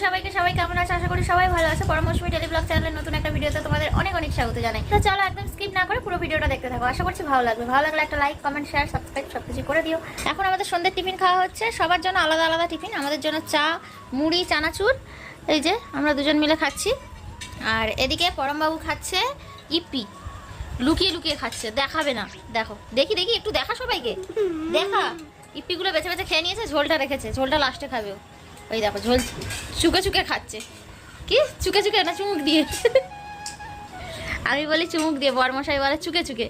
সবাইকে, সবাই কেমন আছে? আশা করি সবাই ভালো আছে। পরামর্শমী ডেইলি ব্লগ চ্যানেলের নতুন একটা ভিডিওতে তোমাদের অনেক অনেক স্বাগত জানাই। তো চলো একদম স্কিপ না করে পুরো ভিডিওটা দেখতে থাকো। আশা করছি ভালো লাগবে। ভালো লাগলে একটা লাইক, কমেন্ট, শেয়ার, সাবস্ক্রাইব সবকিছু করে দিও। এখন আমাদের সন্ধ্যের টিফিন খাওয়া হচ্ছে, সবার জন্য আলাদা আলাদা টিফিন। আমাদের জন্য চা, মুড়ি, চানাচুর, এই যে আমরা দুজন মিলে খাচ্ছি। আর এদিকে পরমবাবু খাচ্ছে ইপি, লুকিয়ে লুকিয়ে খাচ্ছে, দেখাবে না। দেখো, দেখি দেখি একটু দেখা সবাইকে, দেখা। ইপিগুলো বেছে বেছে খেয়ে নিয়েছে, ঝোলটা রেখেছে, ঝোলটা লাস্টে খাবে। ওই দেখো ঝোল চুকে চুকে খাচ্ছে। কি চুকে চুকে না চুমুক দিয়ে? আমি বলি চুমুক দিয়ে, বরমশাই বলে চুকে চুকে।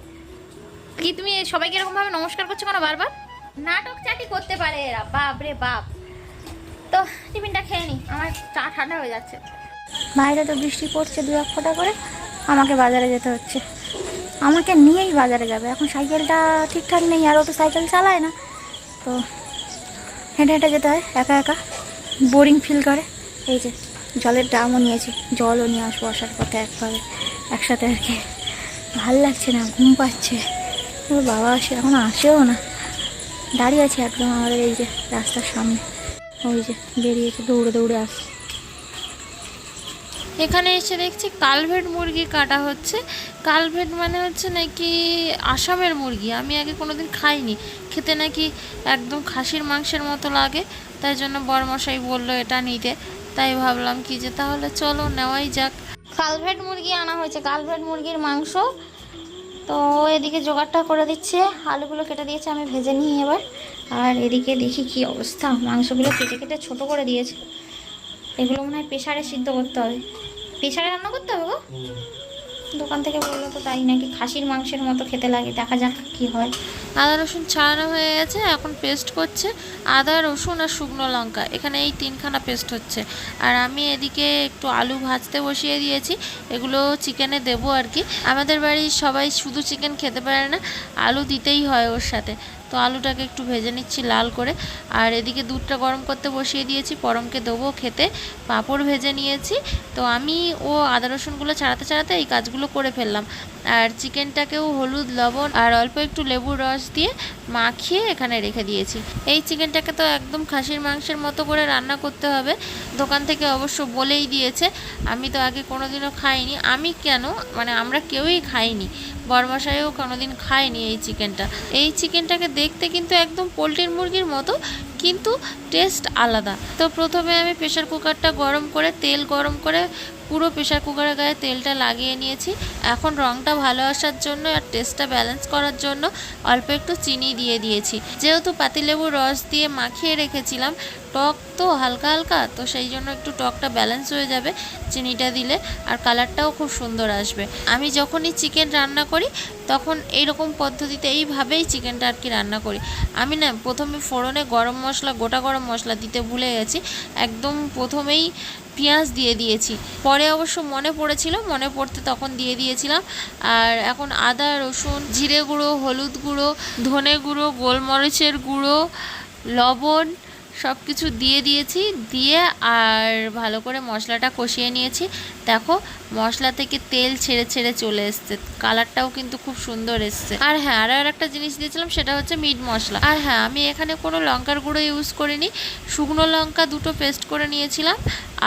কি তুমি সবাইকে এরকম ভাবে নমস্কার করছো কেন বারবার? নাটক চাটি করতে পারে এরা, বাপ রে বাপ। তো টিফিনটা খেয়ে নি, আমার চা ঠান্ডা হয়ে যাচ্ছে। বাইরে তো বৃষ্টি পড়ছে দু এক ফোঁটা করে, আমাকে বাজারে যেতে হচ্ছে। আমাকে নিয়েই বাজারে যাবে। এখন সাইকেলটা ঠিকঠাক নেই, আর ও তো সাইকেল চালায় না, তো হেঁটে হেঁটে যেতে হয় একা একা, বোরিং ফিল করে। এই যে জলের ড্রামও নিয়েছি, জলও নিয়ে আসবো আসার পথে একসাথে আর কি। ভাল লাগছে না, ঘুম পাচ্ছে। ওর বাবা সেরকম আসেও না, দাঁড়িয়ে আছে একদম আমাদের এই যে রাস্তার সামনে। ওই যে বেরিয়েছে, দৌড়ে দৌড়ে আসছে। এখানে এসে দেখছি কালভেট মুরগি কাটা হচ্ছে। কালভেট মানে হচ্ছে নাকি আসামের মুরগি। আমি আগে কোনোদিন খাইনি, খেতে নাকি একদম খাসির মাংসের মতো লাগে। তাই জন্য বরমশাই বললো এটা নিতে, তাই ভাবলাম কি যে তাহলে চলো নেওয়াই যাক। কালভেট মুরগি আনা হয়েছে, কালভেট মুরগির মাংস। তো এদিকে জোগাড়টা করে দিচ্ছে, আলুগুলো কেটে দিয়েছে, আমি ভেজে নিই এবার। আর এদিকে দেখি কি অবস্থা, মাংসগুলো কেটে কেটে ছোট করে দিয়েছে। এগুলো মনে হয় প্রেসারে সিদ্ধ করতে হবে, প্রেসারে রান্না করতে হবে গো। দোকান থেকে বললো তো তাই, নাকি খাসির মাংসের মতো খেতে লাগে। দেখা যাক কি হয়। আদা রসুন ছাড়ানো হয়ে গেছে, এখন পেস্ট করছে। আদা রসুন আর শুকনো লঙ্কা, এখানে এই তিনখানা পেস্ট হচ্ছে। আর আমি এদিকে একটু আলু ভাজতে বসিয়ে দিয়েছি, এগুলো চিকেনে দেবো আর কি। আমাদের বাড়ির সবাই শুধু চিকেন খেতে পারে না, আলু দিতেই হয় ওর সাথে। তো আলুটাকে একটু ভেজে নিচ্ছি লাল করে। আর এদিকে দুধটা গরম করতে বসিয়ে দিয়েছি, পরমকে দেবো খেতে। পাঁপড় ভেজে নিয়েছি। তো আমি ও আদা রসুনগুলো ছাড়াতে ছাড়াতে এই কাজগুলো করে ফেললাম। আর চিকেনটাকেও হলুদ, লবণ আর অল্প একটু লেবুর রস দিয়ে মাখিয়ে এখানে রেখে দিয়েছি। এই চিকেনটাকে তো একদম খাসির মাংসের মতো করে রান্না করতে হবে, দোকান থেকে অবশ্য বলেই দিয়েছে। আমি তো আগে কোনোদিনও খাইনি, আমি কেন মানে আমরা কেউই খাইনি, বরমশাইও কোনোদিন খায়নি এই চিকেনটা। এই চিকেনটাকে দেখতে কিন্তু একদম পোলট্রির মুরগির মতো, কিন্তু টেস্ট আলাদা। তো প্রথমে আমি প্রেশার কুকারটা গরম করে, তেল গরম করে পুরো প্রেশার কুকারের গায়ে তেলটা লাগিয়ে নিয়েছি। এখন রঙটা ভালো আসার জন্য আর টেস্টটা ব্যালেন্স করার জন্য অল্প একটু চিনি দিয়ে দিয়েছি। যেহেতু পাতিলেবুর রস দিয়ে মাখিয়ে রেখেছিলাম, টক তো হালকা হালকা, তো সেই জন্য একটু টকটা ব্যালেন্স হয়ে যাবে চিনিটা দিলে, আর কালারটাও খুব সুন্দর আসবে। আমি যখনই চিকেন রান্না করি তখন এইরকম পদ্ধতিতে, এইভাবেই চিকেনটা আর কি রান্না করি। আমি না প্রথমে ফোড়নে গরম মশলা, গোটা গরম মশলা দিতে ভুলে গেছি, একদম প্রথমেই পেঁয়াজ দিয়ে দিয়েছি। পরে অবশ্য মনে পড়েছিল, মনে পড়তে তখন দিয়ে দিয়েছিলাম। আর এখন আদা রসুন, জিরে গুঁড়ো, হলুদ গুঁড়ো, ধনে গুঁড়ো, গোলমরিচের গুঁড়ো, লবণ সব কিছু দিয়ে দিয়েছি। দিয়ে আর ভালো করে মশলাটা কষিয়ে নিয়েছি। দেখো মশলা থেকে তেল ছেড়ে ছেড়ে চলে এসছে, কালারটাও কিন্তু খুব সুন্দর এসছে। আর হ্যাঁ, আর একটা জিনিস দিয়েছিলাম, সেটা হচ্ছে মিট মশলা। আর হ্যাঁ, আমি এখানে কোনো লঙ্কার গুঁড়ো ইউজ করিনি, শুকনো লঙ্কা দুটো পেস্ট করে নিয়েছিলাম,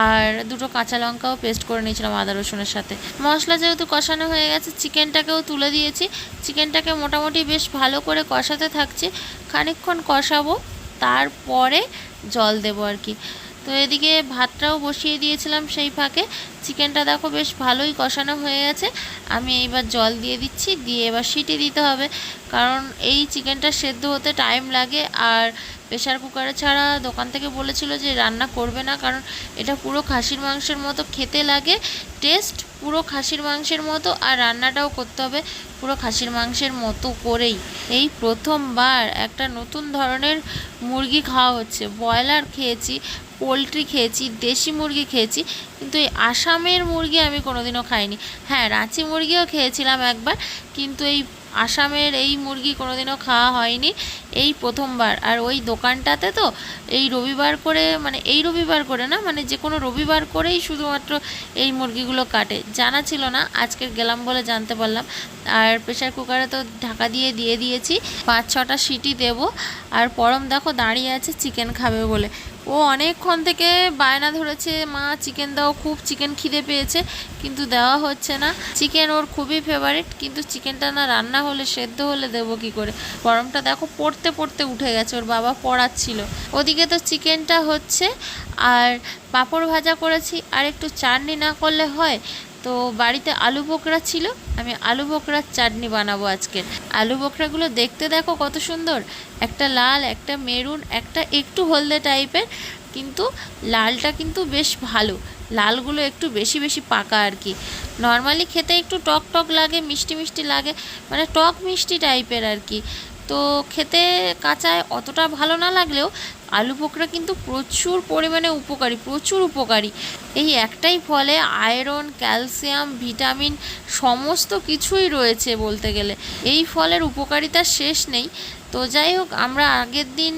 আর দুটো কাঁচা লঙ্কাও পেস্ট করে নিয়েছিলাম আদা রসুনের সাথে। মশলা যেহেতু কষানো হয়ে গেছে, চিকেনটাকেও তুলে দিয়েছি। চিকেনটাকে মোটামুটি বেশ ভালো করে কষাতে থাকছি, খানিকক্ষণ কষাবো, তারপরে জল দেবো আর কি। তো এদিকে ভাতটাও বসিয়ে দিয়েছিলাম সেই ফাঁকে। চিকেনটা দেখো বেশ ভালোই কষানো হয়ে গেছে। আমি এইবার জল দিয়ে দিচ্ছি, দিয়ে এবার সিটি দিতে হবে, কারণ এই চিকেনটা সেদ্ধ হতে টাইম লাগে। আর প্রেশার কুকারে ছাড়া দোকান থেকে বলেছিল যে রান্না করবে না, কারণ এটা পুরো খাসির মাংসের মতো খেতে লাগে, টেস্ট পুরো খাসির মাংসের মতো, আর রান্নাটাও করতে হবে পুরো খাসির মাংসের মতো করেই। এই প্রথমবার একটা নতুন ধরনের মুরগি খাওয়া হচ্ছে। ব্রয়লার খেয়েছি, পোলট্রি খেয়েছি, দেশি মুরগি খেয়েছি, কিন্তু এই আসামের মুরগি আমি কোনোদিনও খাইনি। হ্যাঁ, রাঁচি মুরগিও খেয়েছিলাম একবার, কিন্তু এই আসামের এই মুরগি কোনোদিনও খাওয়া হয়নি, এই প্রথমবার। আর ওই দোকানটাতে তো এই রবিবার করে, মানে এই রবিবার করে না, মানে যে কোনো রবিবার করেই শুধুমাত্র এই মুরগিগুলো কাটে, জানা ছিল না, আজকে গেলাম বলে জানতে পারলাম। আর প্রেশার কুকারে তো ঢাকা দিয়ে দিয়েছি, 5-6টা সিটি দেবো। আর পরম দেখো দাঁড়িয়ে আছে চিকেন খাবে বলে, ও অনেকক্ষণ থেকে বায়না ধরেছে, মা চিকেন দাও, খুব চিকেন খিদে পেয়েছে, কিন্তু দেওয়া হচ্ছে না। চিকেন ওর খুবই ফেভারিট, কিন্তু চিকেনটা না রান্না হলে, সেদ্ধ হলে দেবো কি করে। গরমটা দেখো পড়তে পড়তে উঠে গেছে, ওর বাবা পড়াচ্ছিল। ওদিকে তো চিকেনটা হচ্ছে, আর পাঁপড় ভাজা করেছি, আর একটু চাটনি না করলে হয়। তো বাড়িতে আলু বোখরা ছিল, আমি আলু বোখরার চাটনি বানাবো আজকে। আলু বোখরাগুলো দেখতে দেখো কত সুন্দর, একটা লাল, একটা মেরুন, একটা একটু হলদে টাইপের, কিন্তু লালটা কিন্তু বেশ ভালো, লালগুলো একটু বেশি বেশি পাকা আর কি। নর্মালি খেতে একটু টক টক লাগে, মিষ্টি মিষ্টি লাগে, মানে টক মিষ্টি টাইপের আর কি। তো খেতে কাঁচায় অতটা ভালো না লাগলেও আলু বোখরা কিন্তু প্রচুর পরিমাণে উপকারী, প্রচুর উপকারী। এই একটাই ফলে আয়রন, ক্যালসিয়াম, ভিটামিন সমস্ত কিছুই রয়েছে বলতে গেলে। এই ফলের উপকারিতার শেষ নেই। তো যাই হোক, আমরা আগের দিন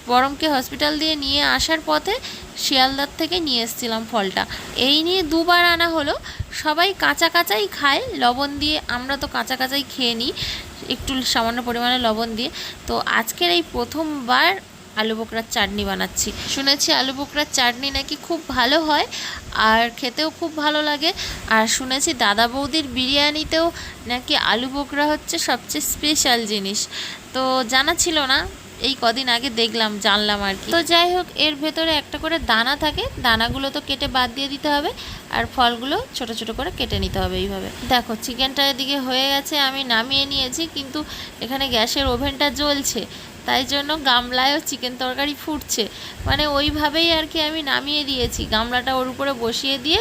বরমকে হসপিটাল দিয়ে নিয়ে আসার পথে শিয়ালদার থেকে নিয়ে এসেছিলাম ফলটা। এই নিয়ে দুবার আনা হলো। সবাই কাঁচা কাঁচাই খায় লবণ দিয়ে, আমরা তো কাঁচা কাঁচাই খেয়ে নিই একটু সামান্য পরিমাণে লবণ দিয়ে। তো আজকের এই প্রথমবার আলু বোখরার চাটনি বানাচ্ছি। শুনেছি আলু বোখরার চাটনি নাকি খুব ভালো হয়, আর খেতেও খুব ভালো লাগে। আর শুনেছি দাদা বৌদির বিরিয়ানিতেও নাকি আলু বোখরা হচ্ছে সবচেয়ে স্পেশাল জিনিস। তো জানা ছিল না, এই কদিন আগে দেখলাম, জানলাম আর কি। তো যাই হোক, এর ভেতরে একটা করে দানা থাকে, দানাগুলো তো কেটে বাদ দিয়ে দিতে হবে, আর ফলগুলো ছোট ছোট করে কেটে নিতে হবে এইভাবে। দেখো চিকেনটা এদিকে হয়ে গেছে, আমি নামিয়ে নিয়েছি, কিন্তু এখানে গ্যাসের ওভেনটা জ্বলছে, তাই জন্য গামলায়ও চিকেন তরকারি ফুটছে, মানে ওইভাবেই আর কি আমি নামিয়ে দিয়েছি। গামলাটা ওর উপরে বসিয়ে দিয়ে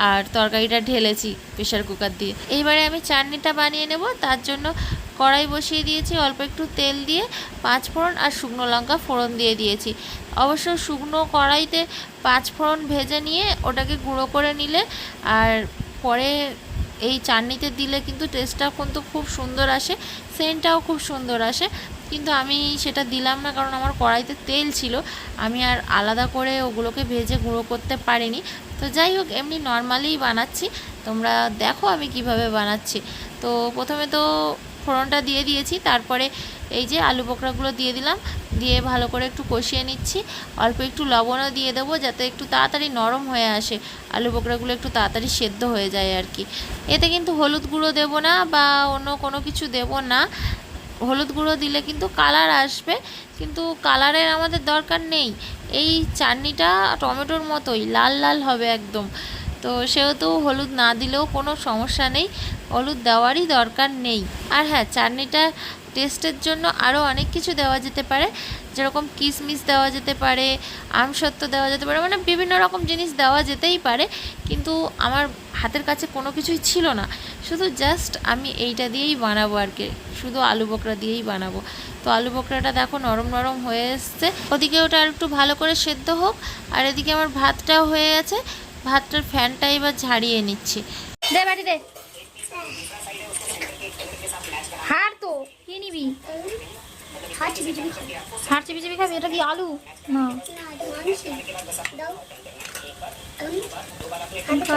আর তরকারিটা ঢেলেছি প্রেশার কুকার দিয়ে। এইবারে আমি চাটনিটা বানিয়ে নেব, তার জন্য কড়াই বসিয়ে দিয়েছি, অল্প একটু তেল দিয়ে 5 ফোড়ন আর শুকনো লঙ্কা ফোড়ন দিয়ে দিয়েছি। অবশ্য শুকনো কড়াইতে 5 ফোড়ন ভেজে নিয়ে ওটাকে গুঁড়ো করে নিলে আর পরে এই চাটনিতে দিলে কিন্তু টেস্টটা কিন্তু খুব সুন্দর আসে, সেন্টটাও খুব সুন্দর আসে। কিন্তু আমি সেটা দিলাম না, কারণ আমার কড়াইতে তেল ছিল, আমি আর আলাদা করে ওগুলোকে ভেজে গুঁড়ো করতে পারিনি। তো যাই হোক, এমনি নর্মালিই বানাচ্ছি, তোমরা দেখো আমি কিভাবে বানাচ্ছি। তো প্রথমে তো ফোড়নটা দিয়ে দিয়েছি, তারপরে এই যে আলু বোখরাগুলো দিয়ে দিলাম, দিয়ে ভালো করে একটু কষিয়ে নিচ্ছি। অল্প একটু লবণও দিয়ে দেবো, যাতে একটু তাড়াতাড়ি নরম হয়ে আসে, আলু বোখরাগুলো একটু তাড়াতাড়ি সেদ্ধ হয়ে যায় আর কি। এতে কিন্তু হলুদ গুঁড়ো দেবো না বা অন্য কোনো কিছু দেবো না। হলুদ গুঁড়ো দিলে কিন্তু কালার আসবে, কিন্তু কালারের আমাদের দরকার নেই। এই চাটনিটা টমেটোর মতোই লাল লাল হবে একদম, তো সেহেতু হলুদ না দিলেও কোনো সমস্যা নেই, হলুদ দেওয়ারই দরকার নেই। আর হ্যাঁ, চাটনিটা টেস্টের জন্য আরও অনেক কিছু দেওয়া যেতে পারে, যেরকম কিশমিশ দেওয়া যেতে পারে, আমসত্ত্ব দেওয়া যেতে পারে, মানে বিভিন্ন রকম জিনিস দেওয়া যেতেই পারে, কিন্তু আমার হাতের কাছে কোনো কিছুই ছিল না, শুধু জাস্ট আমি এইটা দিয়েই বানাবো আর কি, শুধু আলু বোখরা দিয়েই বানাবো। তো আলু বোখরাটা দেখো নরম নরম হয়ে এসছে, ওদিকে ওটা আর একটু ভালো করে সেদ্ধ হোক, আর এদিকে আমার ভাতটাও হয়ে গেছে। ভাতটার ফ্যানটা এবার ঝাড়িয়ে নিচ্ছি। দে বাটি দে। হাড় তো কি নিবি? হাড় চিবি চিবি খাবি? এটা কি আলু? না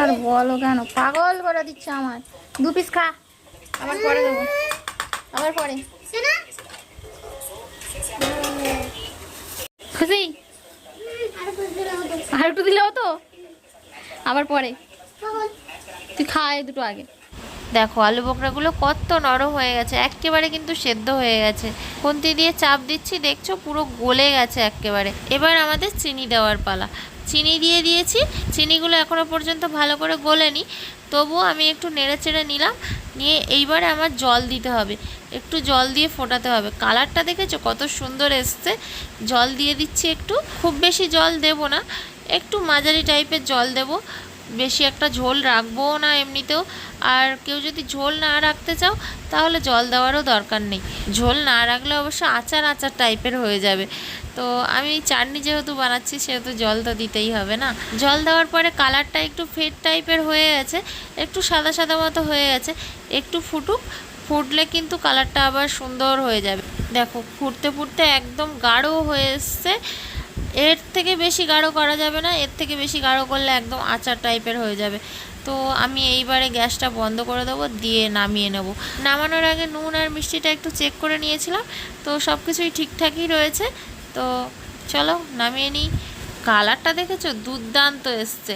আর বলো কেন, পাগল করে দিচ্ছে আমার। 2 পিস খা, আবার পরে দেবো, আবার পরে। খুশি? আর একটু দিলে হতো, আবার পরে। তুই খায় দুটো আগে। দেখো আলু বোখরাগুলো কত নরম হয়ে গেছে, একেবারে কিন্তু সেদ্ধ হয়ে গেছে। খুন্তি দিয়ে চাপ দিচ্ছি, দেখছো পুরো গলে গেছে একেবারে। এবার আমাদের চিনি দেওয়ার পালা। চিনি দিয়ে দিয়েছি, চিনিগুলো এখনো পর্যন্ত ভালো করে গলেনি, তবুও আমি একটু নেড়ে চেড়ে নিলাম, নিয়ে এইবারে আমার জল দিতে হবে, একটু জল দিয়ে ফোটাতে হবে। কালারটা দেখেছো কত সুন্দর এসছে, জল দিয়ে দিচ্ছি একটু, খুব বেশি জল দেব না, একটু মাঝারি টাইপের জল দেব, বেশি একটা ঝোল রাখবো না এমনিতেও। আর কেউ যদি ঝোল না রাখতে চাও তাহলে জল দেওয়ারও দরকার নেই, ঝোল না রাখলে অবশ্য আচার আচার টাইপের হয়ে যাবে। তো আমি চাটনি যেহেতু বানাচ্ছি সেহেতু জল তো দিতেই হবে না। জল দেওয়ার পরে কালারটা একটু ফেড টাইপের হয়ে গেছে, একটু সাদা সাদা মতো হয়ে গেছে, একটু ফুটুক, ফুটলে কিন্তু কালারটা আবার সুন্দর হয়ে যাবে। দেখো ফুটতে ফুটতে একদম গাঢ় হয়ে এসছে, এর থেকে বেশি গাঢ় করা যাবে না, এর থেকে বেশি গাঢ় করলে একদম আচার টাইপের হয়ে যাবে। তো আমি এইবারে গ্যাসটা বন্ধ করে দেবো, দিয়ে নামিয়ে নেব। নামানোর আগে নুন আর মিষ্টিটা একটু চেক করে নিয়েছিলাম, তো সব কিছুই ঠিকঠাকই রয়েছে। তো চলো নামিয়ে নিই। কালারটা দেখেছো, দুর্দান্ত এসছে,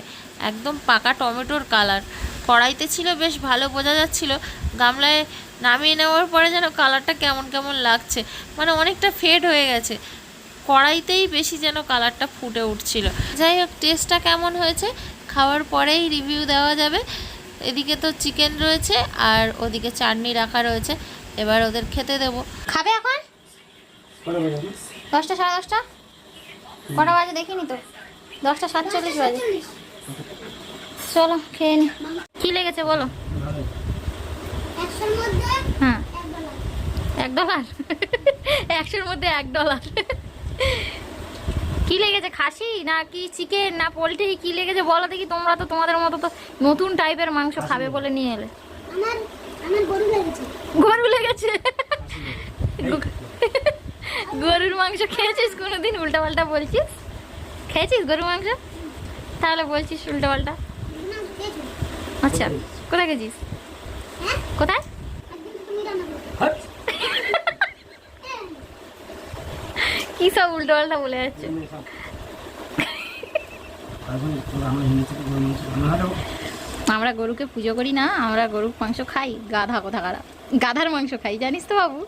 একদম পাকা টমেটোর কালার। কড়াইতে ছিল বেশ ভালো বোঝা যাচ্ছিল, গামলায় নামিয়ে নেওয়ার পরে যেন কালারটা কেমন কেমন লাগছে, মানে অনেকটা ফেড হয়ে গেছে। কড়াইতেই বেশি যেন কালারটা ফুটে উঠছিল। যাই হোক, টেস্টটা কেমন হয়েছে খাওয়ার পরেই রিভিউ দেওয়া যাবে। এদিকে তো চিকেন রয়েছে আর ওদিকে চাটনি রাখা রয়েছে, এবার ওদের খেতে দেবো। খাবে এখন? 10টা 10:30? কটা বাজে দেখিনি তো, 10টা 47 বাজে। চলো খেয়ে নি। কি লেগেছে বলো? 100 মধ্যে হ্যাঁ, $1 $1 100-র মধ্যে $1। কি লেগেছে, খাসি না কি চিকেন না পোলট্রি, কি লেগেছে বলো দেখি? তোমরা তো তোমাদের মতো তো নতুন টাইপের মাংস খাবে বলে নিয়ে এলে। আমার আমার গরু লেগেছে। গরু লেগেছে? গরুর মাংস খেয়েছিস কোনোদিন? উল্টা পাল্টা বলছিস। খেয়েছিস গরুর মাংস? তাহলে বলছিস উল্টা পাল্টা। না খেয়েছো? আচ্ছা, কোথায় গেছিস? হ্যাঁ? কোথায়? একদিন তুমি রান্না করো। কি সব উল্টো পাল্টা বলে যাচ্ছে। আমরা গরুকে পুজো করি না, আমরা গরুর মাংস খাই। গাধা কোথাকার, গাধার মাংস খাই, জানিস তো বাবু?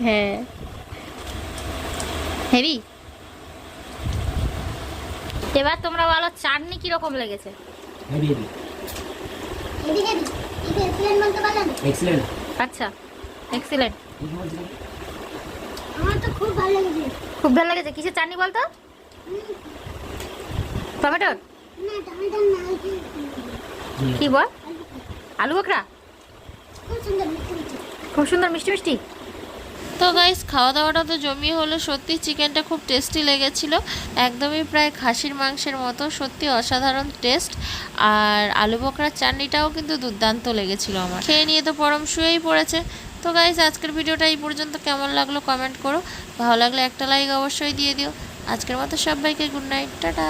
হ্যাঁ, হেবি। এবার তোমরা বলো চাটনি কিরকম লেগেছে? এদিকে এদিকে এক্সেলেন্ট বলতে পারলেন? এক্সেলেন্ট। আচ্ছা, এক্সিলেন্ট। আমার তো খুব ভালো লেগেছে। খুব ভালো লেগেছে। কিসের চাটনি বলতো? টমেটোর? না টমেটো না, কি বল? আলু বোখরা? খুব সুন্দর মিষ্টি মিষ্টি। খুব সুন্দর মিষ্টি মিষ্টি। তো গাইস, খাওয়া দাওয়াটা তো জমিয়ে হলো। সত্যি চিকেনটা খুব টেস্টি লেগেছিল, একদমই প্রায় খাসির মাংসের মতো, সত্যি অসাধারণ টেস্ট। আর আলু বকরার চাটনিটাও কিন্তু দুর্দান্ত লেগেছিল আমার। খেয়ে নিয়ে তো পরম শুয়েই পড়েছে। তো গাইস, আজকের ভিডিওটা এই পর্যন্ত। কেমন লাগলো কমেন্ট করো, ভালো লাগলে একটা লাইক অবশ্যই দিয়ে দিও। আজকের মতো সবাইকে গুড নাইট, টাটা।